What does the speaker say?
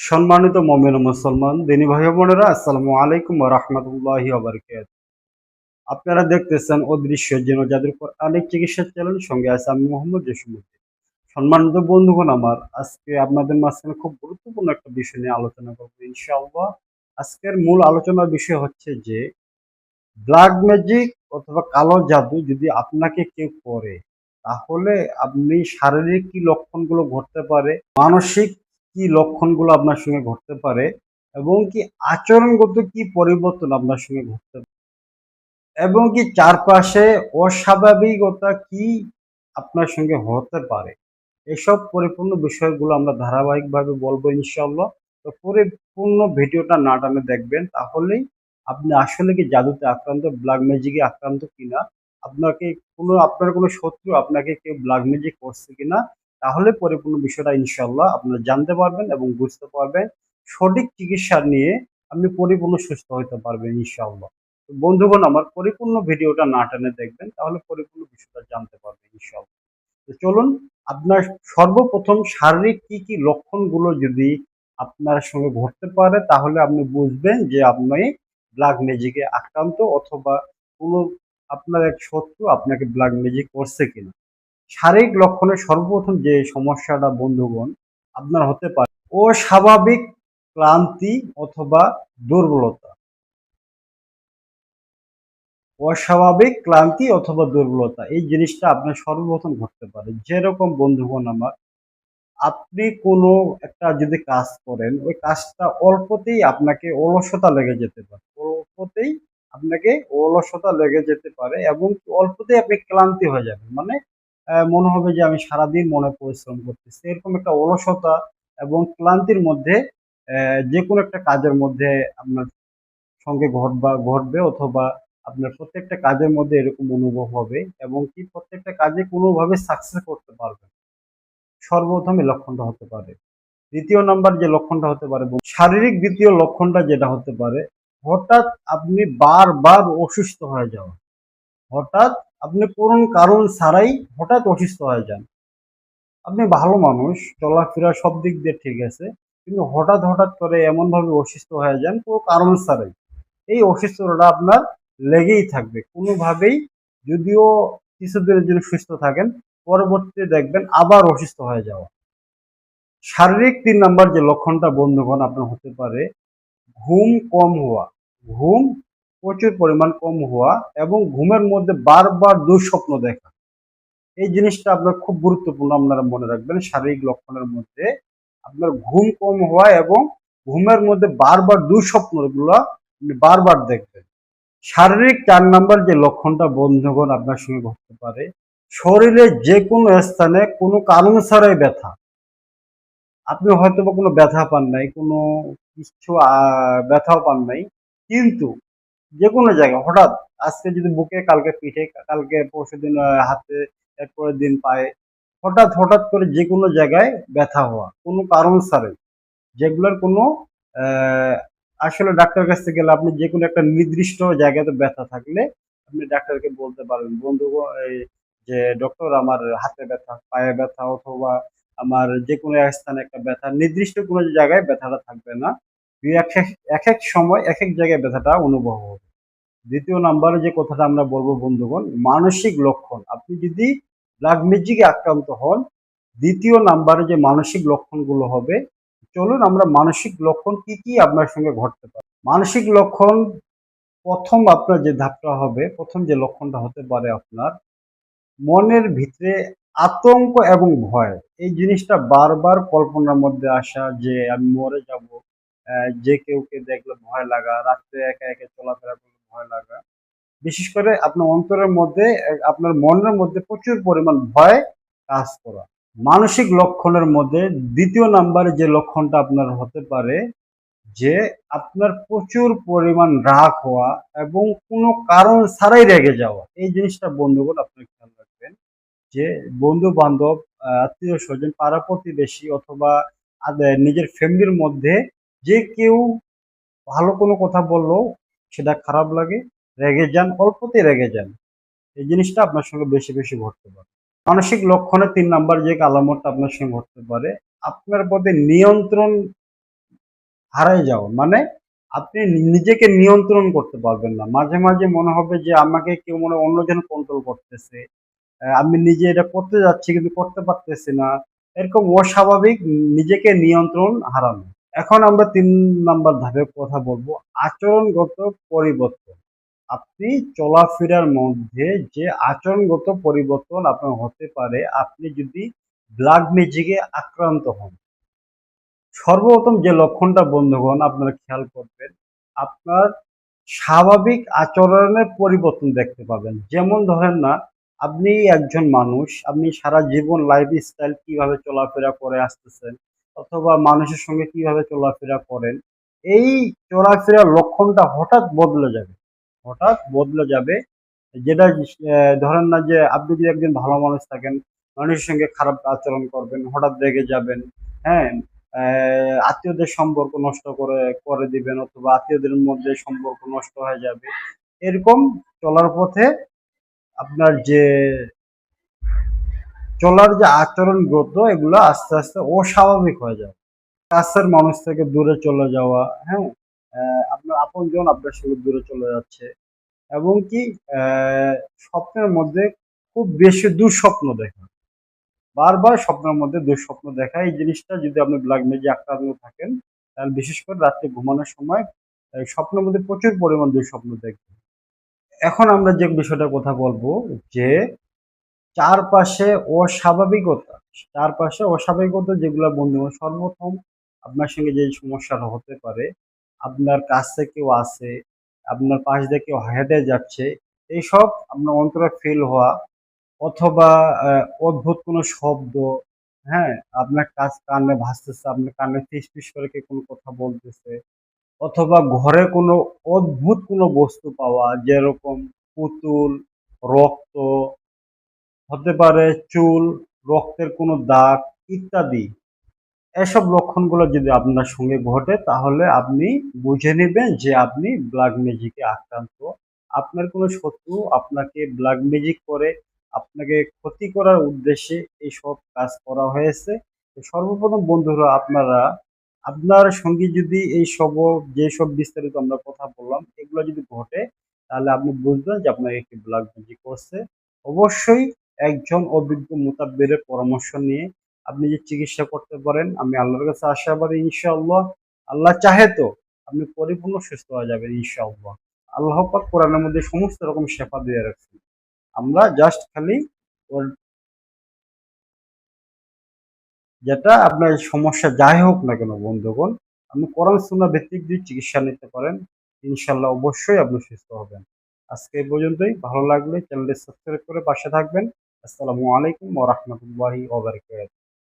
সম্মানিত মুমিন ও মুসলমান দিনী ভাই ও বোনেরা, আসসালামু আলাইকুম ওয়া রাহমাতুল্লাহি ওয়া বারাকাতুহু। আপনারা দেখতেছেন অদৃশ্য জিন ও জাদুর কোরআনিক চিকিৎসা চ্যানেল, সঙ্গে আছে আমি মোহাম্মদ জসিমউদ্দিন। সম্মানিত বন্ধুগণ আমার, আজকে আপনাদের মাঝখানে খুব গুরুত্বপূর্ণ একটা বিষয় নিয়ে আলোচনা করব ইনশাআল্লাহ। আজকের মূল আলোচনার বিষয় হচ্ছে যে ব্ল্যাক ম্যাজিক অথবা কালো জাদু যদি আপনাকে কেউ করে, তাহলে আপনি শারীরিক কি লক্ষণগুলো ঘটতে পারে, মানসিক কি লক্ষণগুলো আপনার সঙ্গে ঘটতে পারে, এবং কি আচরণগত কি পরিবর্তন আপনার সঙ্গে ঘটতে পারে, এবং কি চারপাশে অস্বাভাবিকতা কি আপনার সঙ্গে হতে পারে, এসব পরিপূর্ণ বিষয়গুলো আমরা ধারাবাহিকভাবে বলবো ইনশাআল্লাহ। তো পরিপূর্ণ ভিডিওটা না টানে দেখবেন, তাহলেই আপনি আসলে কি জাদুতে আক্রান্ত, ব্ল্যাক ম্যাজিকে আক্রান্ত কিনা, আপনার কোনো শত্রু আপনাকে কেউ ব্ল্যাক ম্যাজিক করছে কিনা, তাহলে পরিপূর্ণ বিষয়টা ইনশাআল্লাহ আপনারা জানতে পারবেন এবং বুঝতে পারবেন। সঠিক চিকিৎসা নিয়ে আপনি পরিপূর্ণ সুস্থ হতে পারবেন ইনশাআল্লাহ। তো বন্ধুগণ আমার, পরিপূর্ণ ভিডিওটা না টেনে দেখবেন, তাহলে পরিপূর্ণ বিষয়টা জানতে পারবেন ইনশাআল্লাহ। তো চলুন, আপনার সর্বপ্রথম শারীরিক কি কি লক্ষণগুলো যদি আপনার সঙ্গে ঘটতে পারে, তাহলে আপনি বুঝবেন যে আপনি ব্ল্যাক ম্যাজিকে আক্রান্ত, অথবা কোনো আপনার এক শত্রু আপনাকে ব্ল্যাক ম্যাজিক করছে কিনা। শারীরিক লক্ষণের সর্বপ্রথম যে সমস্যাটা বন্ধুগণ আপনার হতে পারে, অস্বাভাবিক ক্লান্তি অথবা দুর্বলতা। অস্বাভাবিক ক্লান্তি অথবা দুর্বলতা, এই জিনিসটা আপনার সর্বপ্রথম ঘটতে পারে। যেরকম বন্ধুগণ আমার, আপনি কোনো একটা যদি কাজ করেন, ওই কাজটা অল্পতেই আপনাকে অলসতা লেগে যেতে পারে, অল্পতেই আপনাকে অলসতা লেগে যেতে পারে, এবং অল্পতেই আপনি ক্লান্তি হয়ে যাবেন। মানে মনে হবে যে আমি সারাদিন মনে পরিশ্রম করতেছি, এরকম একটা অলসতা এবং ক্লান্তির মধ্যে যে কোনো একটা কাজের মধ্যে আপনার সঙ্গে ঘটবে, অথবা আপনার প্রত্যেকটা কাজের মধ্যে এরকম অনুভব হবে, এবং কি প্রত্যেকটা কাজে কোনোভাবে সাকসেস করতে পারবেন। সর্বপ্রথম এই লক্ষণটা হতে পারে। দ্বিতীয় নাম্বার যে লক্ষণটা হতে পারে, শারীরিক দ্বিতীয় লক্ষণটা যেটা হতে পারে, হঠাৎ আপনি বারবার অসুস্থ হয়ে যাওয়া। হঠাৎ আপনি কোন কারণ ছাড়াই হঠাৎ অসুস্থ হয়ে যান। আপনি ভালো মানুষ, চলাফেরা সব দিক দিয়ে ঠিক আছে, কিন্তু হঠাৎ হঠাৎ করে এমনভাবে অসুস্থ হয়ে যান কোনো কারণ ছাড়াই। এই অসুস্থতাটা আপনার লেগেই থাকবে কোনোভাবেই। যদিও কিছুদিনের জন্য সুস্থ থাকেন, পরবর্তীতে দেখবেন আবার অসুস্থ হয়ে যাওয়া। শারীরিক ৩ নাম্বার যে লক্ষণটা বন্ধুগণ আপনার হতে পারে, ঘুম কম হওয়া। ঘুম প্রচুর পরিমাণ কম হওয়া, এবং ঘুমের মধ্যে বারবার দুঃস্বপ্ন দেখা। এই জিনিসটা আপনার খুব গুরুত্বপূর্ণ, আপনারা মনে রাখবেন। শারীরিক লক্ষণের মধ্যে আপনার ঘুম কম হওয়া এবং ঘুমের মধ্যে বারবার দুঃস্বপ্নগুলো আপনি বারবার দেখবেন। শারীরিক ৪ নাম্বার যে লক্ষণটা বন্ধুগণ আপনার সঙ্গে ঘটতে পারে, শরীরে যে কোনো স্থানে কোনো কারণ ছাড়াই ব্যথা। আপনি হয়তোবা কোনো ব্যথা পান নাই, কোনো কিছু ব্যথাও পান নাই, কিন্তু যেকোনো জায়গায় হঠাৎ, আজকে যদি বুকে, কালকে পিঠে, কালকে পরশুদিন হাতে, এরপরের দিন পায়ে, হঠাৎ হঠাৎ করে যেকোনো জায়গায় ব্যথা হওয়া কোনো কারণ ছাড়াই, যেগুলোর কোনো আহ, আসলে ডাক্তারের কাছে গেলে আপনি যেকোনো একটা নির্দিষ্ট জায়গাতে ব্যথা থাকলে আপনি ডাক্তারকে বলতে পারবেন, বন্ধু এই যে ডক্টর আমার হাতে ব্যথা, পায়ে ব্যথা, অথবা আমার যে কোনো এক স্থানে একটা ব্যথা, নির্দিষ্ট কোনো জায়গায় ব্যথাটা থাকবে না। এক এক সময় এক এক জায়গায় ব্যথাটা অনুভব হবে। দ্বিতীয় নাম্বারে যে কথাটা আমরা বলবো বন্ধুগণ, মানসিক লক্ষণ। আপনি যদি ব্ল্যাক ম্যাজিকে আক্রান্ত হন, দ্বিতীয় নাম্বারে যে মানসিক লক্ষণগুলো হবে, চলুন আমরা মানসিক লক্ষণ কি কি আপনার সঙ্গে ঘটতে পারে। মানসিক লক্ষণ, প্রথম আপনার যে ধাপটা হবে, প্রথম যে লক্ষণটা হতে পারে আপনার মনের ভিতরে আতঙ্ক এবং ভয়। এই জিনিসটা বারবার কল্পনার মধ্যে আসা, যে আমি মরে যাব, যে কেউকে দেখলে ভয় লাগা, রাত্রে একা একা চলাফেরা করলে ভয় লাগা। বিশেষ করে আপনার অন্তরের মধ্যে, আপনার মনের মধ্যে প্রচুর পরিমাণ ভয় কাজ করা। মানসিক লক্ষণের মধ্যে দ্বিতীয় নাম্বারে যে লক্ষণটা আপনার হতে পারে, যে আপনার প্রচুর পরিমাণ রাগ হওয়া এবং কোনো কারণ ছাড়াই রেগে যাওয়া। এই জিনিসটা বন্ধুগণ আপনার খেয়াল রাখবেন, যে বন্ধু বান্ধব, আত্মীয় স্বজন, পাড়া প্রতিবেশী, অথবা নিজের ফ্যামিলির মধ্যে যে কেউ ভালো কোনো কথা বললেও সেটা খারাপ লাগে, রেগে যান, অল্পতেই রেগে যান। এই জিনিসটা আপনার সঙ্গে বেশি বেশি ঘটতে পারে। মানসিক লক্ষণে ৩ নাম্বার যে আলামতটা আপনার সঙ্গে ঘটতে পারে, আপনার মধ্যে নিয়ন্ত্রণ হারায় যাওয়া মানে আপনি নিজেকে নিয়ন্ত্রণ করতে পারবেন না। মাঝে মাঝে মনে হবে যে আমাকে কেউ মনে হয় অন্যজন কন্ট্রোল করতেছে। আমি নিজে এটা করতে যাচ্ছি কিন্তু করতে পারতেছি না। এরকম অস্বাভাবিক নিজেকে নিয়ন্ত্রণ হারানো। এখন আমরা ৩ নাম্বার ধাপের কথা বলবো, আচরণগত পরিবর্তন। আপনি চলাফেরার মধ্যে যে আচরণগত পরিবর্তন আপনার হতে পারে আপনি যদি ব্ল্যাক ম্যাজিকে আক্রান্ত হন। সর্বপ্রথম যে লক্ষণটা বন্ধুগণ আপনারা খেয়াল করবেন, আপনার স্বাভাবিক আচরণের পরিবর্তন দেখতে পাবেন। যেমন ধরেন না, আপনি একজন মানুষ, আপনি সারা জীবন লাইফস্টাইল কিভাবে চলাফেরা করে আসতেছেন অথবা মানুষের সঙ্গে কিভাবে চলাফেরা করেন, এই চলাফেরার লক্ষণটা হঠাৎ বদলে যাবে। হঠাৎ বদলে যাবে। যেটা ধরেন না যে আপনি যদি একজন ভালো মানুষ থাকেন, মানুষের সঙ্গে খারাপ আচরণ করবেন, হঠাৎ রেগে যাবেন, হ্যাঁ? আত্মীয়দের সম্পর্ক নষ্ট করে করে দিবেন অথবা আত্মীয়দের মধ্যে সম্পর্ক নষ্ট হয়ে যাবে। এরকম চলার পথে আপনার যে চলার যে আচরণগত এগুলো আস্তে আস্তে অস্বাভাবিক হয়ে যাবে। কাছের মানুষ থেকে দূরে চলে যাওয়া, হ্যাঁ? আপনার আপনজন আপনার সঙ্গে দূরে চলে যাচ্ছে এবং কি স্বপ্নের মধ্যে খুব বেশি দুঃস্বপ্ন দেখা। বারবার স্বপ্নের মধ্যে দুঃস্বপ্ন দেখা, এই জিনিসটা যদি আপনি ব্ল্যাক ম্যাজিক আক্রান্ত থাকেন, তাহলে বিশেষ করে রাত্রে ঘুমানোর সময় স্বপ্নের মধ্যে প্রচুর পরিমাণ দুঃস্বপ্ন দেখবেন। এখন আমরা যে বিষয়টার কথা বলবো যে চারপাশে অস্বাভাবিকতা, চারপাশে অস্বাভাবিকতা যেগুলো বন্ধু সর্বপ্রথম আপনার সঙ্গে যে সমস্যাটা হতে পারে, আপনার কাছে কেউ আছে, আপনার পাশ দিয়ে কেউ হেঁটে যাচ্ছে, এইসব আপনার অন্তরে ফিল হওয়া অথবা অদ্ভুত কোনো শব্দ, হ্যাঁ? আপনার কানে ভাসতেছে, আপনার কানে ফিসফিস করে কেউ কোনো কথা বলতেছে অথবা ঘরে কোনো অদ্ভুত কোনো বস্তু পাওয়া যেরকম পুতুল, রক্ত, হতে পারে চুল, রক্তের কোনো দাগ ইত্যাদি। এসব লক্ষণগুলো যদি আপনার সঙ্গে ঘটে তাহলে আপনি বুঝে নিবেন যে আপনি ব্ল্যাক ম্যাজিকে আক্রান্ত। আপনার কোনো শত্রু আপনাকে ব্ল্যাক ম্যাজিক করে আপনাকে ক্ষতি করার উদ্দেশ্যে এইসব কাজ করা হয়েছে। তো সর্বপ্রথম বন্ধুরা আপনারা আপনার সঙ্গে যদি যেসব বিস্তারিত আমরা কথা বললাম এগুলো যদি ঘটে তাহলে আপনি বুঝবেন যে আপনাকে একটি ব্ল্যাক ম্যাজিক করছে। অবশ্যই একজন অভিজ্ঞ মুতাব্বিরের পরামর্শ নিয়ে আপনি যে চিকিৎসা করতে পারেন, আমি আল্লাহর কাছে আশাবাদী ইনশাআল্লাহ। আল্লাহ চাহে তো আপনি পরিপূর্ণ সুস্থ হয়ে যাবেন ইনশাআল্লাহ। আল্লাহ পাক কোরআনের মধ্যে সমস্ত রকম শেফা দিয়ে রাখছেন। আমরা জাস্ট খালি ওর যেটা আপনার সমস্যা যাই হোক না কেন বন্ধুগণ, আপনি কোরআন সুন্নাহ ভিত্তিক যদি চিকিৎসা নিতে পারেন, ইনশাআল্লাহ অবশ্যই আপনি সুস্থ হবেন। আজকে এই পর্যন্তই। ভালো লাগলে চ্যানেলটি সাবস্ক্রাইব করে পাশে থাকবেন। আসসালামু আলাইকুম ওয়া রাহমাতুল্লাহি ওয়া বারাকাতুহু।